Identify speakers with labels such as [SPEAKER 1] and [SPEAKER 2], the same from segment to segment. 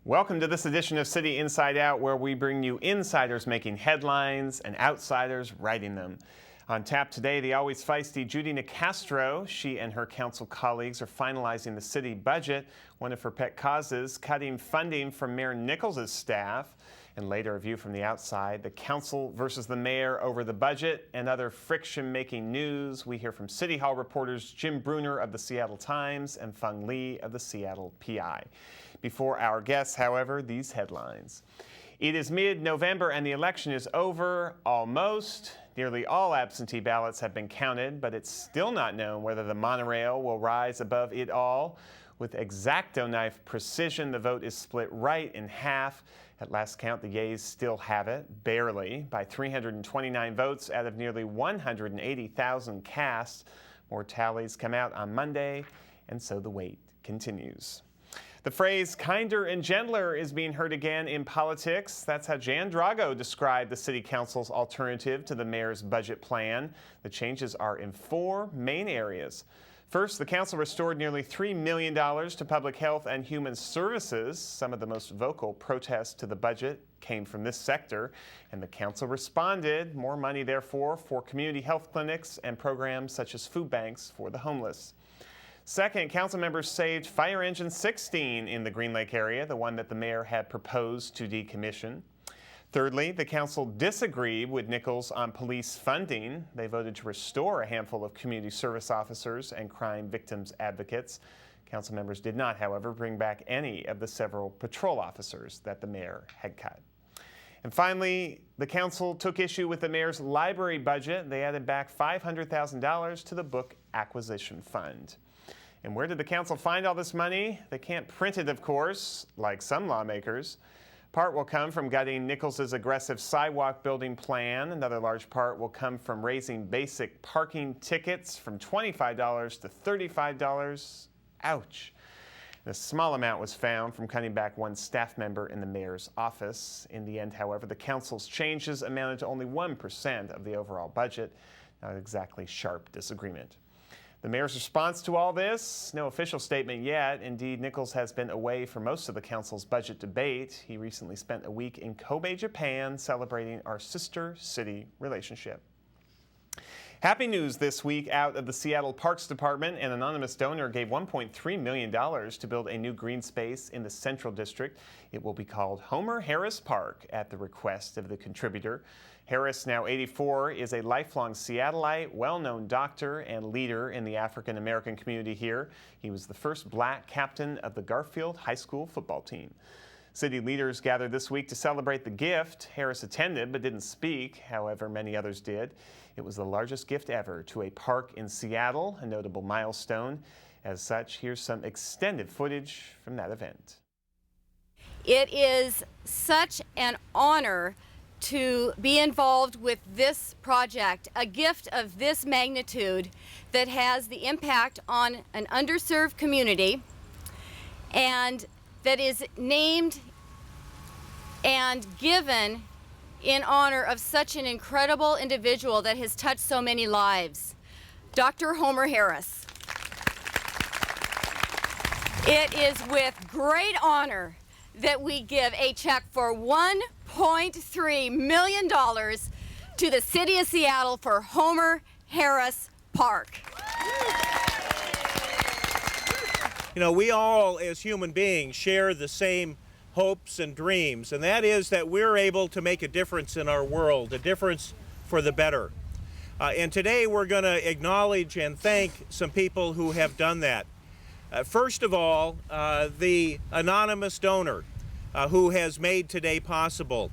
[SPEAKER 1] Welcome to this edition of City Inside Out, where we bring you insiders making headlines and outsiders writing them. On tap today, the always feisty Judy Nicastro. She and her council colleagues are finalizing the city budget, one of her pet causes, cutting funding from Mayor Nichols' staff. And later, a view from the outside, the council versus the mayor over the budget and other friction-making news. We hear from City Hall reporters Jim Bruner of the Seattle Times and Fung Lee of the Seattle PI. Before our guests, however, these headlines. It is mid-November and the election is over, almost. Nearly all absentee ballots have been counted, but it's still not known whether the monorail will rise above it all. With X-Acto knife precision, the vote is split right in half. At last count, the yeas still have it, barely, by 329 votes out of nearly 180,000 cast. More tallies come out on Monday, and so the wait continues. The phrase kinder and gentler is being heard again in politics. That's how Jan Drago described the city council's alternative to the mayor's budget plan. The changes are in four main areas. First, the council restored nearly $3 million to public health and human services. Some of the most vocal protests to the budget came from this sector, and the council responded. More money, therefore, for community health clinics and programs such as food banks for the homeless. Second, council members saved Fire Engine 16 in the Green Lake area, the one that the mayor had proposed to decommission. Thirdly, the council disagreed with Nichols on police funding. They voted to restore a handful of community service officers and crime victims advocates. Council members did not, however, bring back any of the several patrol officers that the mayor had cut. And finally, the council took issue with the mayor's library budget. They added back $500,000 to the book acquisition fund. And where did the council find all this money? They can't print it, of course, like some lawmakers. Part will come from gutting Nichols' aggressive sidewalk building plan. Another large part will come from raising basic parking tickets from $25 to $35. Ouch. A small amount was found from cutting back one staff member in the mayor's office. In the end, however, the council's changes amounted to only 1% of the overall budget. Not exactly sharp disagreement. The mayor's response to all this? No official statement yet. Indeed, Nichols has been away for most of the council's budget debate. He recently spent a week in Kobe, Japan, celebrating our sister city relationship. Happy news this week out of the Seattle Parks Department. An anonymous donor gave $1.3 million to build a new green space in the Central District. It will be called Homer Harris Park at the request of the contributor. Harris, now 84, is a lifelong Seattleite, well-known doctor and leader in the African-American community here. He was the first black captain of the Garfield High School football team. City leaders gathered this week to celebrate the gift. Harris attended but didn't speak, however many others did. It was the largest gift ever to a park in Seattle, a notable milestone. As such, here's some extended footage from that event.
[SPEAKER 2] It is such an honor to be involved with this project, a gift of this magnitude that has the impact on an underserved community and that is named and given in honor of such an incredible individual that has touched so many lives, Dr. Homer Harris. It is with great honor that we give a check for $1.3 million to the City of Seattle for Homer Harris Park.
[SPEAKER 3] You know, we all as human beings share the same hopes and dreams, and that is that we're able to make a difference in our world, a difference for the better. And today we're going to acknowledge and thank some people who have done that. First of all, the anonymous donor who has made today possible,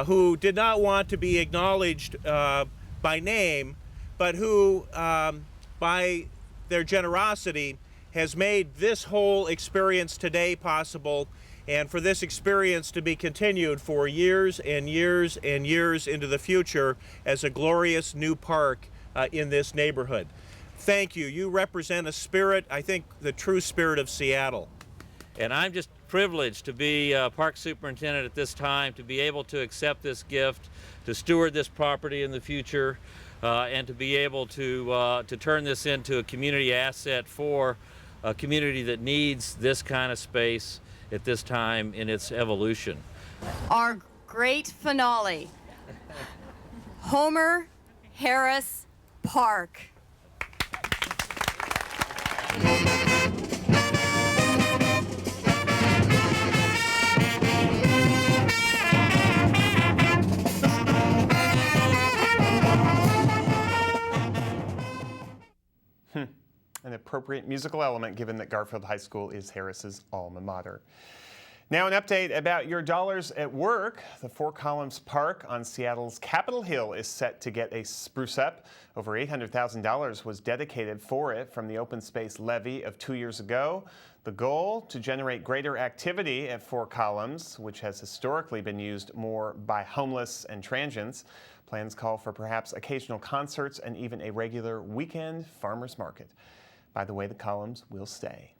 [SPEAKER 3] who did not want to be acknowledged by name, but who, by their generosity, has made this whole experience today possible, and for this experience to be continued for years and years and years into the future as a glorious new park in this neighborhood. Thank you. You represent a spirit, I think, the true spirit of Seattle.
[SPEAKER 4] And I'm just privileged to be park superintendent at this time, to be able to accept this gift, to steward this property in the future, and to be able to turn this into a community asset for a community that needs this kind of space at this time in its evolution.
[SPEAKER 2] Our great finale, Homer Harris Park.
[SPEAKER 1] An appropriate musical element given that Garfield High School is Harris's alma mater. Now an update about your dollars at work. The Four Columns Park on Seattle's Capitol Hill is set to get a spruce up. Over $800,000 was dedicated for it from the open space levy of 2 years ago. The goal, to generate greater activity at Four Columns, which has historically been used more by homeless and transients. Plans call for perhaps occasional concerts and even a regular weekend farmers market. By the way, the columns will stay.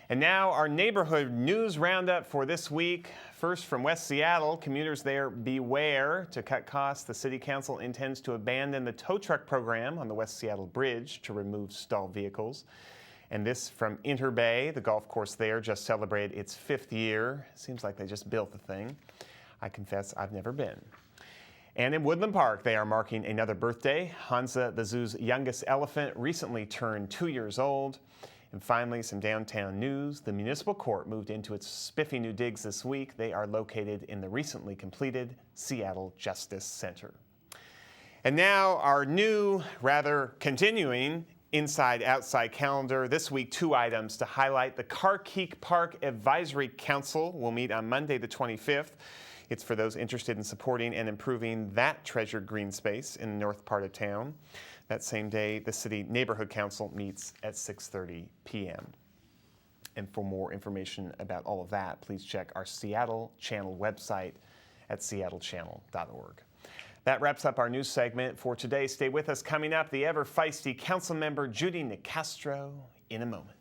[SPEAKER 1] And now our neighborhood news roundup for this week. First, from West Seattle, commuters there beware. To cut costs, the City Council intends to abandon the tow truck program on the West Seattle Bridge to remove stalled vehicles. And this from Interbay, the golf course there just celebrated its 5th year. Seems like they just built the thing. I confess I've never been. And in Woodland Park, they are marking another birthday. Hansa, the zoo's youngest elephant, recently turned 2 years old. And finally, some downtown news. The Municipal Court moved into its spiffy new digs this week. They are located in the recently completed Seattle Justice Center. And now our new, rather continuing, inside-outside calendar. This week, 2 items to highlight. The Carkeek Park Advisory Council will meet on Monday the 25th. It's for those interested in supporting and improving that treasured green space in the north part of town. That same day, the City Neighborhood Council meets at 6:30 p.m. And for more information about all of that, please check our Seattle Channel website at seattlechannel.org. That wraps up our news segment for today. Stay with us. Coming up, the ever-feisty council member Judy Nicastro in a moment.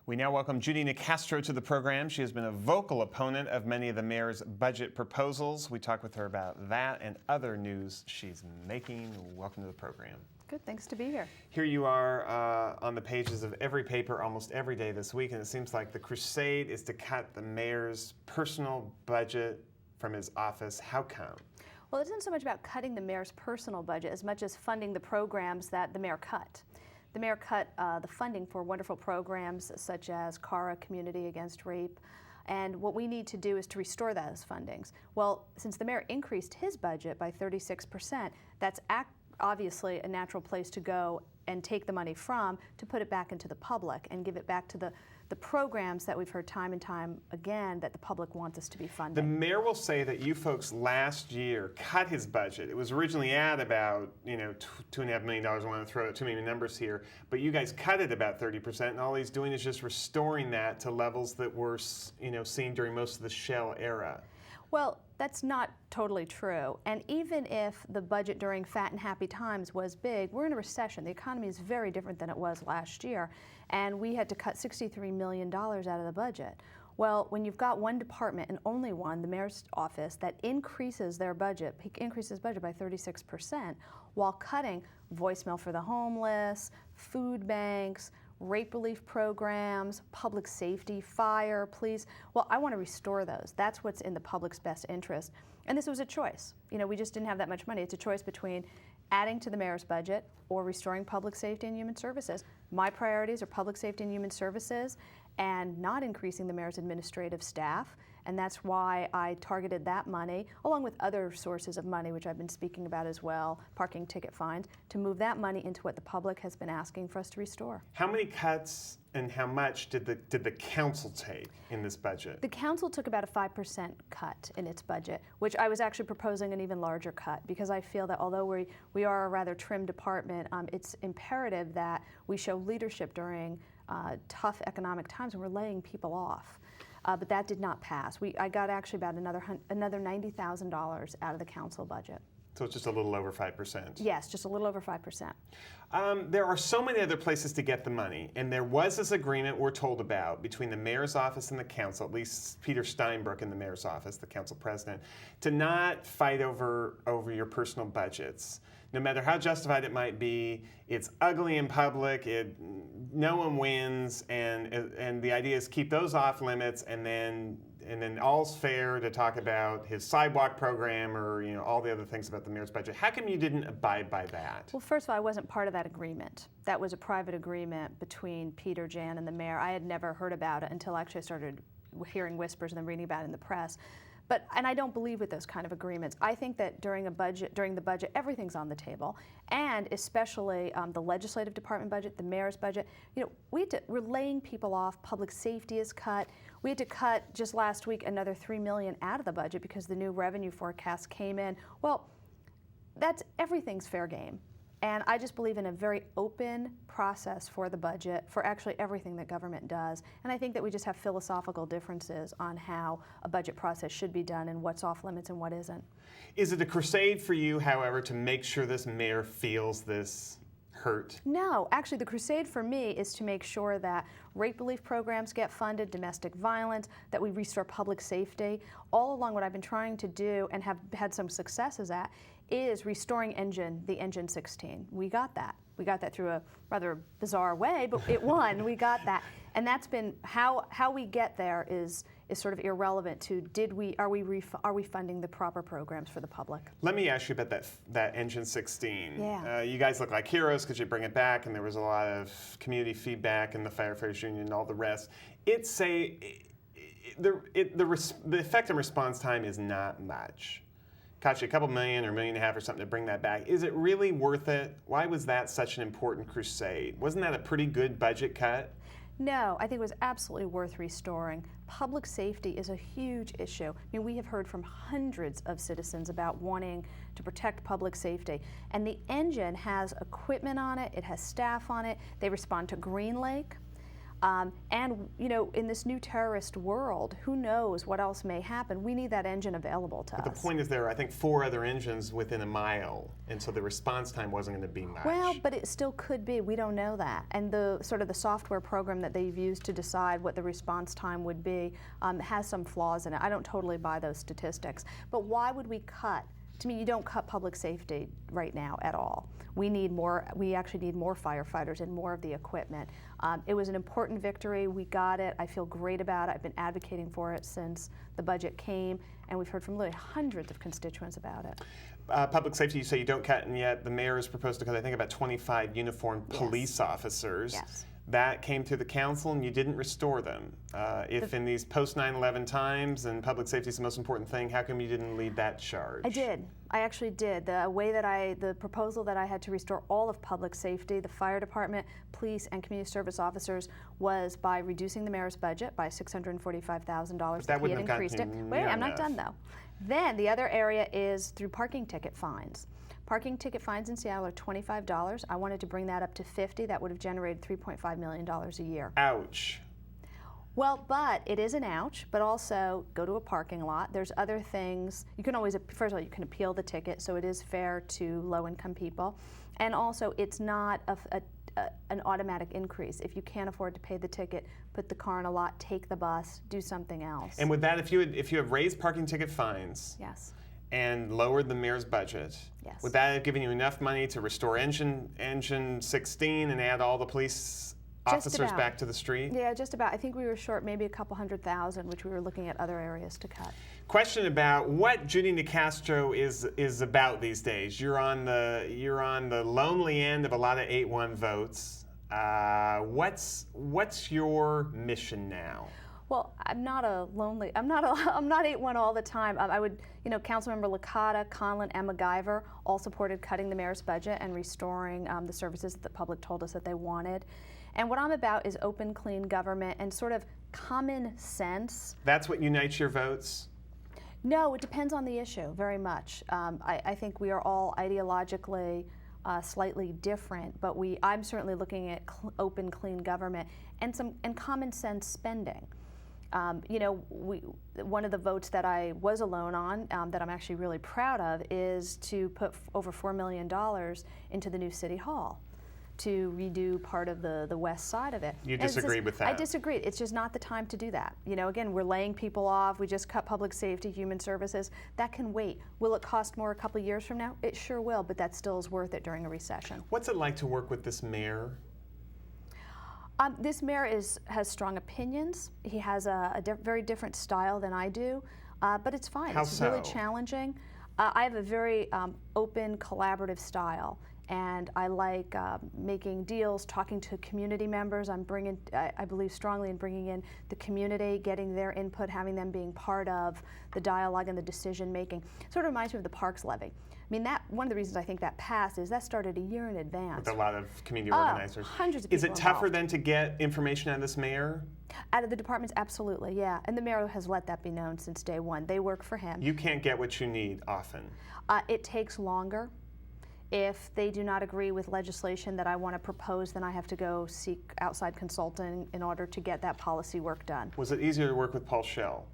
[SPEAKER 1] We now welcome Judy Nicastro to the program. She has been a vocal opponent of many of the mayor's budget proposals. We talk with her about that and other news she's making. Welcome to the program.
[SPEAKER 5] Good, thanks to be here.
[SPEAKER 1] Here you are on the pages of every paper almost every day this week, and it seems like the crusade is to cut the mayor's personal budget from his office. How come?
[SPEAKER 5] Well, it isn't so much about cutting the mayor's personal budget as much as funding the programs that the mayor cut. The mayor cut the funding for wonderful programs such as CARA, Community Against Rape, and what we need to do is to restore those fundings. Well, since the mayor increased his budget by 36%, that's obviously a natural place to go and take the money from to put it back into the public and give it back to the programs that we've heard time and time again that the public wants us to be funding.
[SPEAKER 1] The mayor will say that you folks last year cut his budget. It was originally at about, $2.5 million. I want to throw out too many numbers here, but you guys cut it about 30%, and all he's doing is just restoring that to levels that were, seen during most of the Shell era.
[SPEAKER 5] Well, that's not totally true. And even if the budget during fat and happy times was big, we're in a recession. The economy is very different than it was last year. And we had to cut $63 million out of the budget. Well, when you've got one department and only one, the mayor's office, that increases their budget, increases budget by 36%, while cutting voicemail for the homeless, food banks, rape relief programs, public safety, fire, police. Well, I want to restore those. That's what's in the public's best interest. And this was a choice. We just didn't have that much money. It's a choice between adding to the mayor's budget or restoring public safety and human services. My priorities are public safety and human services and not increasing the mayor's administrative staff. And that's why I targeted that money, along with other sources of money, which I've been speaking about as well, parking ticket fines, to move that money into what the public has been asking for us to restore.
[SPEAKER 1] How many cuts and how much did the council take in this budget?
[SPEAKER 5] The council took about a 5% cut in its budget, which I was actually proposing an even larger cut, because I feel that although we are a rather trim department, it's imperative that we show leadership during tough economic times when we're laying people off. But that did not pass. I got actually about another $90,000 out of the council budget.
[SPEAKER 1] So it's just a little over 5%.
[SPEAKER 5] Yes, just a little over 5%.
[SPEAKER 1] There are so many other places to get the money, and there was this agreement we're told about between the mayor's office and the council, at least Peter Steinbrück in the mayor's office, the council president, to not fight over your personal budgets. No matter how justified it might be, it's ugly in public, no one wins, and the idea is keep those off limits, and then all's fair to talk about his sidewalk program or all the other things about the mayor's budget. How come you didn't abide by that?
[SPEAKER 5] Well, first of all, I wasn't part of that agreement. That was a private agreement between Peter, Jan, and the mayor. I had never heard about it until actually I started hearing whispers and then reading about it in the press. And I don't believe with those kind of agreements. I think that during the budget, everything's on the table, and especially the legislative department budget, the mayor's budget. We're laying people off. Public safety is cut. We had to cut just last week another $3 million out of the budget because the new revenue forecast came in. Well, everything's fair game. And I just believe in a very open process for the budget, for actually everything that government does. And I think that we just have philosophical differences on how a budget process should be done and what's off limits and what isn't.
[SPEAKER 1] Is it a crusade for you, however, to make sure this mayor feels this hurt?
[SPEAKER 5] No, actually the crusade for me is to make sure that rape relief programs get funded, domestic violence, that we restore public safety. All along what I've been trying to do and have had some successes at is restoring the Engine 16. We got that. We got that through a rather bizarre way, but it won. We got that. And that's been how we get there is sort of irrelevant to are we funding the proper programs for the public.
[SPEAKER 1] Let me ask you about that Engine 16.
[SPEAKER 5] Yeah.
[SPEAKER 1] You guys look like heroes because you bring it back, and there was a lot of community feedback and the firefighters union and all the rest. The effect and response time is not much. Cost you a couple million or $1.5 million or something to bring that back. Is it really worth it? Why was that such an important crusade? Wasn't that a pretty good budget cut?
[SPEAKER 5] No, I think it was absolutely worth restoring. Public safety is a huge issue. I mean, we have heard from hundreds of citizens about wanting to protect public safety. And the engine has equipment on it, it has staff on it, they respond to Green Lake. And in this new terrorist world, who knows what else may happen? We need that engine available to us.
[SPEAKER 1] But the point is there are, I think, 4 other engines within a mile, and so the response time wasn't going to be much.
[SPEAKER 5] Well, but it still could be. We don't know that. And the software program that they've used to decide what the response time would be has some flaws in it. I don't totally buy those statistics. But why would we cut? To me, you don't cut public safety right now at all. We actually need more firefighters and more of the equipment. It was an important victory. We got it. I feel great about it. I've been advocating for it since the budget came, and we've heard from literally hundreds of constituents about it.
[SPEAKER 1] Public safety, you say you don't cut, and yet the mayor has proposed to cut, I think, about 25 uniformed police officers.
[SPEAKER 5] Yes.
[SPEAKER 1] That came to the council, and you didn't restore them. If in these post 9/11 times and public safety is the most important thing, how come you didn't lead that charge?
[SPEAKER 5] I did. I actually did. The proposal that I had to restore all of public safety, the fire department, police, and community service officers, was by reducing the mayor's budget by $645,000.
[SPEAKER 1] That wouldn't
[SPEAKER 5] he had
[SPEAKER 1] have
[SPEAKER 5] increased
[SPEAKER 1] gotten
[SPEAKER 5] it.
[SPEAKER 1] you
[SPEAKER 5] Wait,
[SPEAKER 1] near
[SPEAKER 5] I'm not
[SPEAKER 1] enough.
[SPEAKER 5] done though. Then the other area is through parking ticket fines. Parking ticket fines in Seattle are $25. I wanted to bring that up to $50. That would have generated $3.5 million a year.
[SPEAKER 1] Ouch.
[SPEAKER 5] Well, but it is an ouch, but also go to a parking lot. There's other things. You can always, first of all, you can appeal the ticket, so it is fair to low-income people. And also, it's not an automatic increase. If you can't afford to pay the ticket, put the car in a lot, take the bus, do something else.
[SPEAKER 1] And with that, if you have raised parking ticket fines,
[SPEAKER 5] yes,
[SPEAKER 1] and lowered the mayor's budget,
[SPEAKER 5] yes,
[SPEAKER 1] would that have given you enough money to restore Engine 16 and add all the police officers back to the street?
[SPEAKER 5] Yeah, just about. I think we were short maybe a couple $100,000, which we were looking at other areas to cut.
[SPEAKER 1] Question about what Judy Nicastro is about these days. You're on the lonely end of a lot of 8-1 votes. What's your mission now?
[SPEAKER 5] Well, I'm not 8-1 all the time. I would, Councilmember Licata, Conlon, and MacGyver all supported cutting the mayor's budget and restoring the services that the public told us that they wanted. And what I'm about is open, clean government and sort of common sense. That's what unites your votes? No, it depends on the issue very much. I think we are all ideologically slightly different, but I'm certainly looking at open, clean government and common sense spending. You know, one of the votes that I was alone on, that I'm actually really proud of, is to put over $4 million into the new City Hall to redo part of the west side of it.
[SPEAKER 1] You disagree with that?
[SPEAKER 5] I disagree. It's just not the time to do that. You know, again, we're laying people off. We just cut public safety, human services. That can wait. Will it cost more a couple of years from now? It sure will, but that still is worth it during a recession.
[SPEAKER 1] What's it like to work with this mayor?
[SPEAKER 5] This mayor has strong opinions. He has a very different style than I do, but it's fine.
[SPEAKER 1] How
[SPEAKER 5] it's really
[SPEAKER 1] so?
[SPEAKER 5] challenging. I have a very open, collaborative style, and I like making deals, talking to community members. I believe strongly in bringing in the community, getting their input, having them being part of the dialogue and the decision making. Sort of reminds me of the Parks Levy. I mean, one of the reasons I think that passed is that started a year in advance.
[SPEAKER 1] With a lot of community organizers.
[SPEAKER 5] Hundreds of people
[SPEAKER 1] Is it tougher
[SPEAKER 5] involved.
[SPEAKER 1] then to get information out of this mayor?
[SPEAKER 5] Out of the departments, absolutely, yeah. And the mayor has let that be known since day one. They work for him.
[SPEAKER 1] You can't get what you need often.
[SPEAKER 5] It takes longer. If they do not agree with legislation that I want to propose, then I have to go seek outside consulting in order to get that policy work done.
[SPEAKER 1] Was it easier to work with Paul Schell?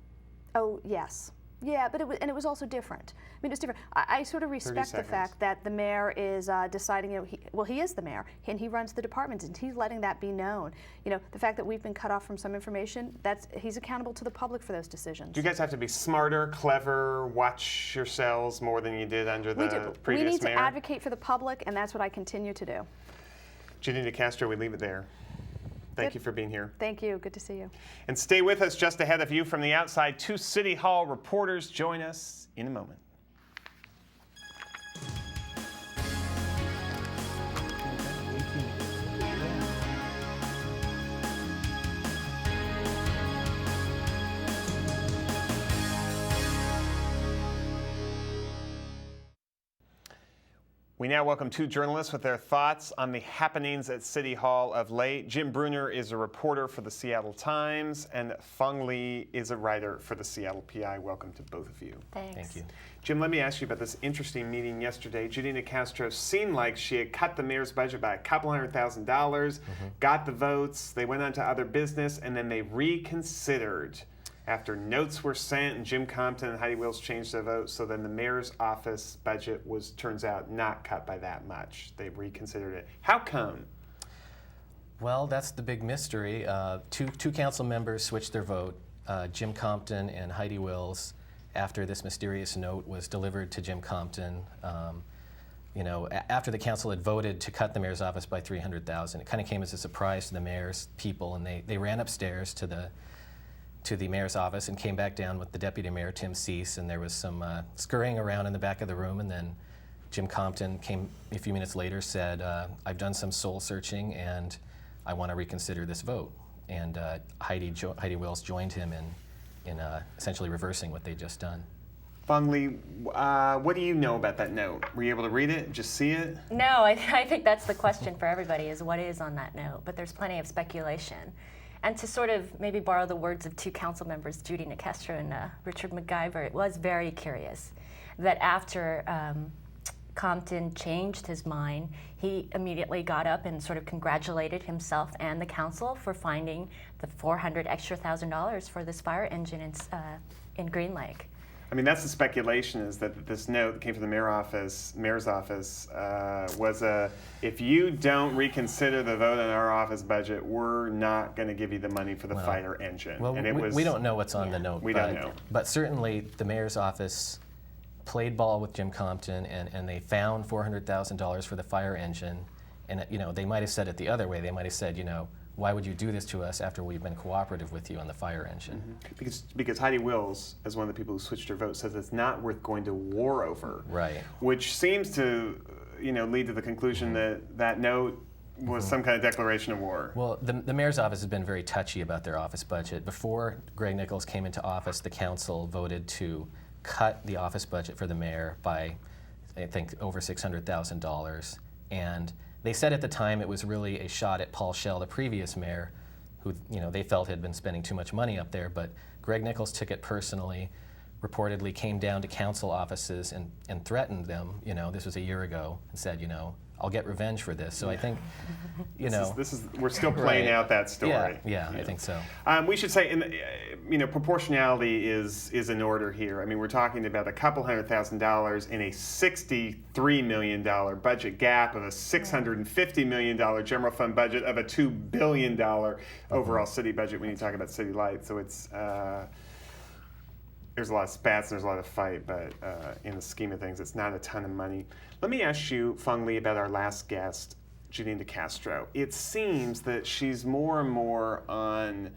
[SPEAKER 5] Oh, yes. Yeah, but it was also different. I mean, it's different. I sort of respect the fact that the mayor is deciding, you know, he is the mayor, and he runs the departments, and he's letting that be known. You know, the fact that we've been cut off from some information, he's accountable to the public for those decisions.
[SPEAKER 1] Do you guys have to be smarter, clever, watch yourselves more than you did under the previous mayor?
[SPEAKER 5] We need to advocate for the public, and that's what I continue to do.
[SPEAKER 1] Judy Nicastro, we leave it there. Thank you for being here.
[SPEAKER 5] Thank you. Good to see you.
[SPEAKER 1] And stay with us. Just ahead of you from the outside, 2 City Hall reporters join us in a moment. We now welcome 2 journalists with their thoughts on the happenings at City Hall of late. Jim Bruner is a reporter for the Seattle Times, and Feng Li is a writer for the Seattle PI. Welcome to both of you.
[SPEAKER 6] Thanks.
[SPEAKER 7] Thank you.
[SPEAKER 1] Jim, let me ask you about this interesting meeting yesterday. Judy Nicastro seemed like she had cut the mayor's budget by a couple $100,000, got the votes, they went on to other business, and then they reconsidered after notes were sent and Jim Compton and Heidi Wills changed their vote. So then the mayor's office budget was, turns out, not cut by that much. They reconsidered it. How come?
[SPEAKER 7] Well, that's the big mystery. Two council members switched their vote, Jim Compton and Heidi Wills, after this mysterious note was delivered to Jim Compton. You know, after the council had voted to cut the mayor's office by $300,000, it kind of came as a surprise to the mayor's people, and they ran upstairs to the mayor's office and came back down with the deputy mayor, Tim Cease, and there was some scurrying around in the back of the room, and then Jim Compton came a few minutes later, said, I've done some soul searching and I want to reconsider this vote. And Heidi Wills joined him in essentially reversing what they'd just done.
[SPEAKER 1] Feng Li, what do you know about that note? Were you able to read it, just see it?
[SPEAKER 6] No, I think that's the question for everybody is what is on that note, but there's plenty of speculation. And to sort of maybe borrow the words of 2 council members, Judy Nicastro and Richard McGyver, it was very curious that after Compton changed his mind, he immediately got up and sort of congratulated himself and the council for finding the $400,000 extra for this fire engine in Green Lake.
[SPEAKER 1] I mean, that's the speculation, is that this note that came from the mayor's office was if you don't reconsider the vote on our office budget, we're not going to give you the money for the fire engine.
[SPEAKER 7] Well,
[SPEAKER 1] and
[SPEAKER 7] we don't know what's on the note.
[SPEAKER 1] We don't know.
[SPEAKER 7] But certainly the mayor's office played ball with Jim Compton, and they found $400,000 for the fire engine. And you know, they might have said it the other way. They might have said, you know, why would you do this to us after we've been cooperative with you on the fire engine?
[SPEAKER 1] Because Heidi Wills, as one of the people who switched her vote, says it's not worth going to war over.
[SPEAKER 7] Right.
[SPEAKER 1] Which seems to, you know, lead to the conclusion that that note was some kind of declaration of war.
[SPEAKER 7] Well, the mayor's office has been very touchy about their office budget. Before Greg Nichols came into office, the council voted to cut the office budget for the mayor by, I think, over $600,000. And they said at the time it was really a shot at Paul Schell, the previous mayor, who, you know, they felt had been spending too much money up there. But Greg Nichols took it personally, reportedly came down to council offices and threatened them, you know, this was a year ago, and said, you know, I'll get revenge for this. So I think,
[SPEAKER 1] we're still playing
[SPEAKER 7] Right.
[SPEAKER 1] out that story.
[SPEAKER 7] Yeah, I think so.
[SPEAKER 1] We should say, proportionality is in order here. I mean, we're talking about a couple $100,000 in a $63 million budget gap of a $650 million general fund budget of a $2 billion overall city budget when you talk about city lights. So it's there's a lot of spats and there's a lot of fight, but in the scheme of things, it's not a ton of money. Let me ask you, Feng Li, about our last guest, Judine DeCastro. It seems that she's more and more on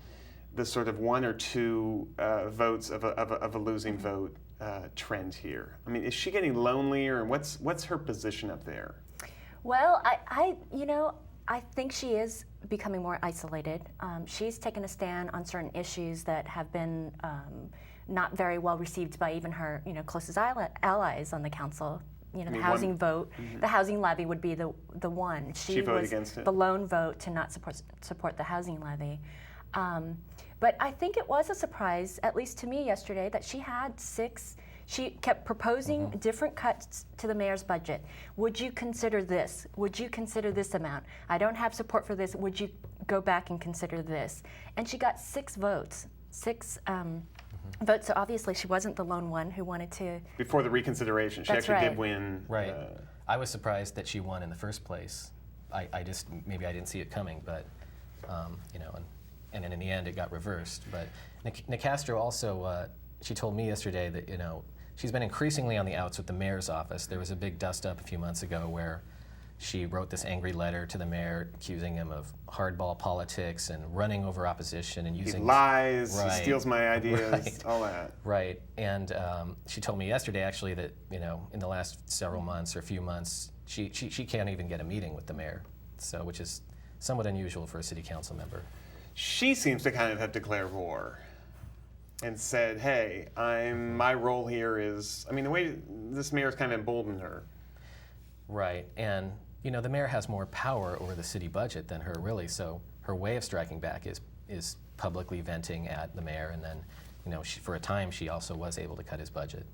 [SPEAKER 1] the sort of one or two votes of a losing vote trend here. I mean, is she getting lonelier, and what's her position up there?
[SPEAKER 6] Well, I think she is becoming more isolated. She's taken a stand on certain issues that have been not very well received by even her, closest allies on the council. The housing vote, the housing levy would be the one.
[SPEAKER 1] She voted
[SPEAKER 6] was
[SPEAKER 1] against it.
[SPEAKER 6] The lone vote to not support the housing levy. But I think it was a surprise, at least to me yesterday, that she had 6. She kept proposing different cuts to the mayor's budget. Would you consider this? Would you consider this amount? I don't have support for this. Would you go back and consider this? And she got 6 votes. 6 votes. So obviously she wasn't the lone one who wanted to.
[SPEAKER 1] Before the reconsideration, she
[SPEAKER 6] That's
[SPEAKER 1] actually
[SPEAKER 6] right.
[SPEAKER 1] did win.
[SPEAKER 7] Right. I was surprised that she won in the first place. Maybe I didn't see it coming, but and in the end it got reversed. But Nicastro also, she told me yesterday that she's been increasingly on the outs with the mayor's office. There was a big dust-up a few months ago where she wrote this angry letter to the mayor accusing him of hardball politics and running over opposition and using...
[SPEAKER 1] He lies,
[SPEAKER 7] Right.
[SPEAKER 1] He steals my ideas,
[SPEAKER 7] Right.
[SPEAKER 1] all that.
[SPEAKER 7] Right, and she told me yesterday actually that in the last several months or few months, she can't even get a meeting with the mayor, which is somewhat unusual for a city council member.
[SPEAKER 1] She seems to kind of have declared war and said, hey, my role here is, the way this mayor's kind of emboldened her.
[SPEAKER 7] Right, and the mayor has more power over the city budget than her, really, so her way of striking back is publicly venting at the mayor, and then, for a time she also was able to cut his budget.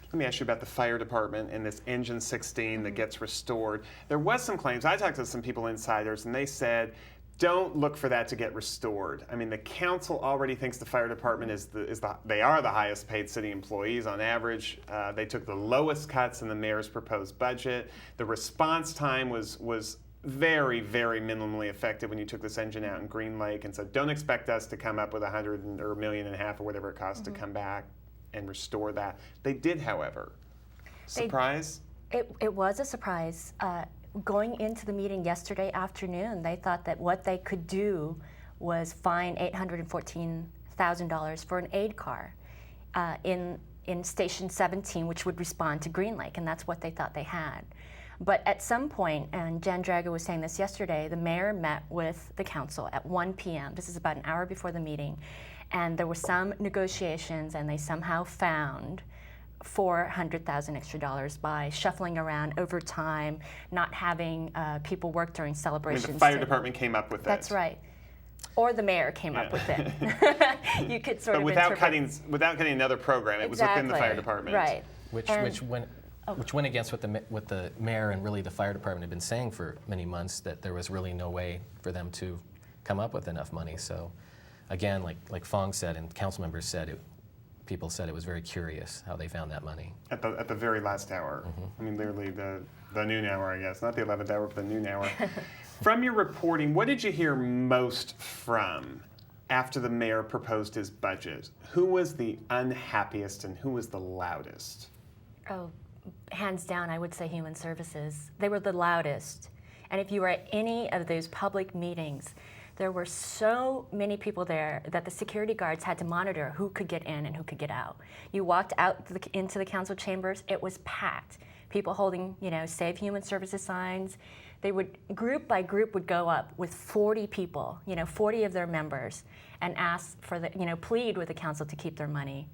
[SPEAKER 1] Let me ask you about the fire department and this engine 16 that gets restored. There was some claims, I talked to some people, insiders, and they said, don't look for that to get restored. I mean, the council already thinks the fire department they are the highest paid city employees on average. They took the lowest cuts in the mayor's proposed budget. The response time was very, very minimally effective when you took this engine out in Green Lake and said, don't expect us to come up with $100 or $1.5 million or whatever it costs to come back and restore that. They did, however. Surprise?
[SPEAKER 6] It was a surprise. Going into the meeting yesterday afternoon, they thought that what they could do was fine $814,000 for an aid car in Station 17, which would respond to Green Lake, and that's what they thought they had. But at some point, and Jan Drago was saying this yesterday, the mayor met with the council at 1 p.m. This is about an hour before the meeting, and there were some negotiations, and they somehow found $400,000 extra by shuffling around overtime, not having people work during celebrations.
[SPEAKER 1] The fire department came up with that.
[SPEAKER 6] That's right. Or the mayor came up with it. You could sort of
[SPEAKER 1] without
[SPEAKER 6] interpret.
[SPEAKER 1] without cutting another program, it was within the fire department.
[SPEAKER 6] Right.
[SPEAKER 7] Which went against what the mayor and really the fire department had been saying for many months, that there was really no way for them to come up with enough money. So again, like Fong said and council members said, people said it was very curious how they found that money.
[SPEAKER 1] At the very last hour. Literally the noon hour, I guess. Not the 11th hour, but the noon hour. From your reporting, what did you hear most from after the mayor proposed his budget? Who was the unhappiest and who was the loudest?
[SPEAKER 6] Oh, hands down, I would say Human Services. They were the loudest. And if you were at any of those public meetings, there were so many people there that the security guards had to monitor who could get in and who could get out. You walked out into the council chambers, it was packed. People holding, Save Human Services signs. They would, group by group, would go up with 40 people, 40 of their members, and ask for plead with the council to keep their money.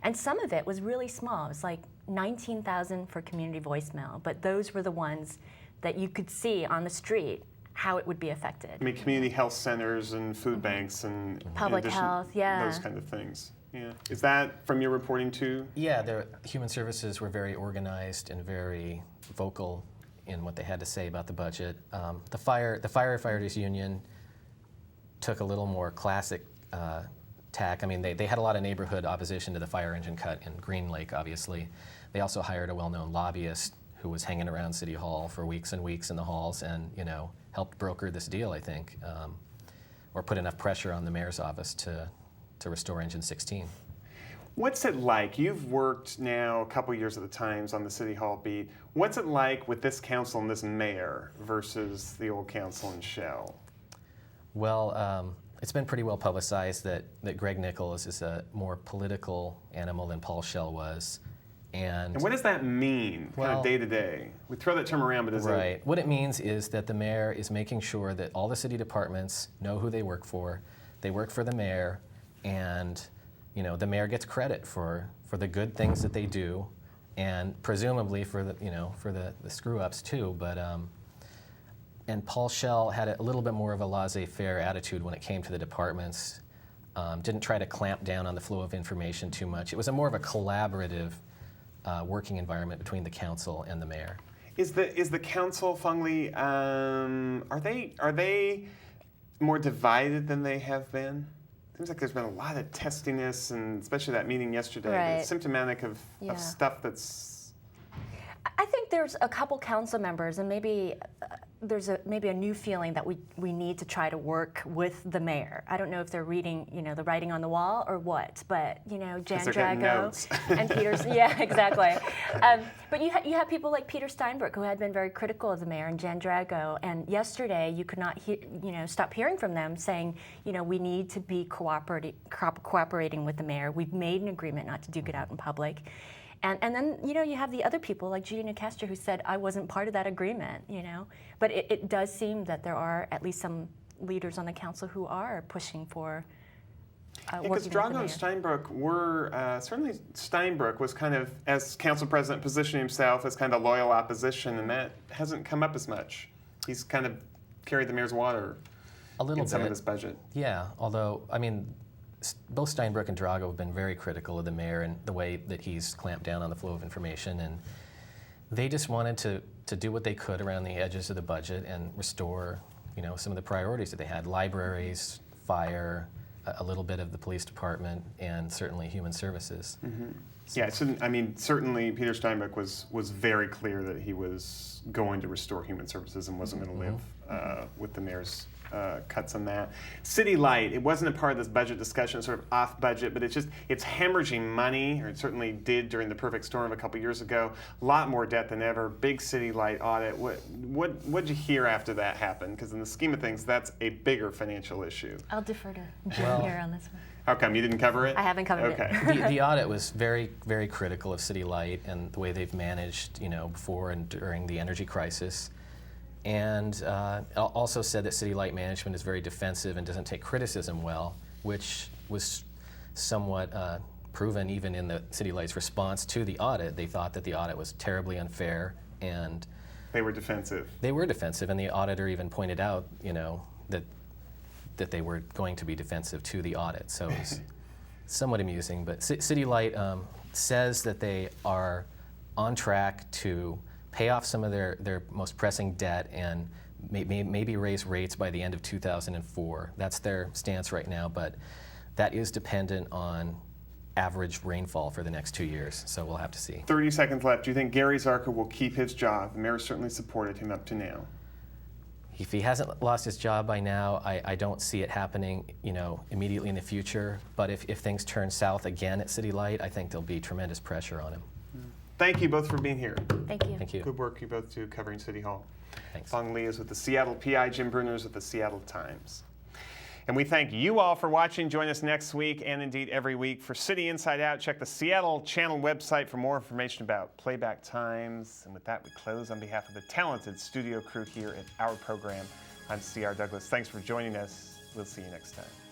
[SPEAKER 6] And some of it was really small. It was like $19,000 for community voicemail, but those were the ones that you could see on the street how it would be affected.
[SPEAKER 1] Community health centers and food banks and
[SPEAKER 6] public health,
[SPEAKER 1] those kind of things. Yeah. Is that from your reporting too?
[SPEAKER 7] Yeah, Human Services were very organized and very vocal in what they had to say about the budget. The firefighters union took a little more classic tack. I mean, they had a lot of neighborhood opposition to the fire engine cut in Green Lake, obviously. They also hired a well-known lobbyist who was hanging around City Hall for weeks and weeks in the halls and, helped broker this deal, I think, or put enough pressure on the mayor's office to restore Engine 16.
[SPEAKER 1] What's it like? You've worked now a couple years at the Times on the City Hall beat. What's it like with this council and this mayor versus the old council and Shell?
[SPEAKER 7] Well, it's been pretty well publicized that Greg Nichols is a more political animal than Paul Shell was. And
[SPEAKER 1] what does that mean, kind of day to day? We throw that term around, but is
[SPEAKER 7] right.
[SPEAKER 1] it?
[SPEAKER 7] What it means is that the mayor is making sure that all the city departments know who they work for. They work for the mayor, and the mayor gets credit for the good things that they do, and presumably for the screw ups too. But and Paul Shell had a little bit more of a laissez-faire attitude when it came to the departments. Didn't try to clamp down on the flow of information too much. It was more of a collaborative working environment between the council and the mayor.
[SPEAKER 1] Is the council, Fong Li, are they more divided than they have been? Seems like there's been a lot of testiness, and especially that meeting yesterday.
[SPEAKER 6] Right.
[SPEAKER 1] It's symptomatic of stuff that's.
[SPEAKER 6] I think there's a couple council members, and maybe there's maybe a new feeling that we need to try to work with the mayor. I don't know if they're reading, the writing on the wall or what, but Jan Drago and Peter's, yeah, exactly. But you have people like Peter Steinbrück, who had been very critical of the mayor, and Jan Drago, and yesterday you could not stop hearing from them saying, we need to be cooperating with the mayor. We've made an agreement not to duke it out in public. And then, you have the other people like Judy Nicastro who said, I wasn't part of that agreement, But it does seem that there are at least some leaders on the council who are pushing for working with the mayor.
[SPEAKER 1] Because Drago and Steinbrück were, certainly Steinbrück was kind of, as council president, positioning himself as kind of loyal opposition, and that hasn't come up as much. He's kind of carried the mayor's water
[SPEAKER 7] a little bit.
[SPEAKER 1] Some of this budget.
[SPEAKER 7] Yeah, although, both Steinbrück and Drago have been very critical of the mayor and the way that he's clamped down on the flow of information, and they just wanted to do what they could around the edges of the budget and restore, some of the priorities that they had: libraries, fire, a little bit of the police department, and certainly human services.
[SPEAKER 1] Mm-hmm. Yeah, certainly Peter Steinbrück was very clear that he was going to restore human services and wasn't going to live with the mayor's cuts on that. City Light, it wasn't a part of this budget discussion, sort of off budget, but it's hemorrhaging money, or it certainly did during the perfect storm a couple years ago. A lot more debt than ever. Big City Light audit. What did you hear after that happened? Because in the scheme of things, that's a bigger financial issue.
[SPEAKER 6] I'll defer to Jim here on this one.
[SPEAKER 1] How come you didn't cover it?
[SPEAKER 6] I haven't covered
[SPEAKER 1] it.
[SPEAKER 7] The audit was very, very critical of City Light and the way they've managed, before and during the energy crisis. And also said that City Light management is very defensive and doesn't take criticism well, which was somewhat proven even in the City Light's response to the audit. They thought that the audit was terribly unfair, and
[SPEAKER 1] they were defensive.
[SPEAKER 7] They were defensive, and the auditor even pointed out, that they were going to be defensive to the audit. So it was somewhat amusing. But City Light says that they are on track to pay off some of their most pressing debt and maybe raise rates by the end of 2004. That's their stance right now, but that is dependent on average rainfall for the next 2 years, so we'll have to see.
[SPEAKER 1] 30 seconds left. Do you think Gary Zarka will keep his job? The mayor certainly supported him up to now.
[SPEAKER 7] If he hasn't lost his job by now, I don't see it happening, immediately in the future. But if things turn south again at City Light, I think there'll be tremendous pressure on him.
[SPEAKER 1] Thank you both for being here.
[SPEAKER 6] Thank you.
[SPEAKER 7] Thank you.
[SPEAKER 1] Good work you both do covering City Hall.
[SPEAKER 7] Thanks.
[SPEAKER 1] Fong Li is with the Seattle PI, Jim Bruner is with the Seattle Times. And we thank you all for watching. Join us next week and indeed every week for City Inside Out. Check the Seattle Channel website for more information about playback times. And with that, we close on behalf of the talented studio crew here at our program. I'm C.R. Douglas. Thanks for joining us. We'll see you next time.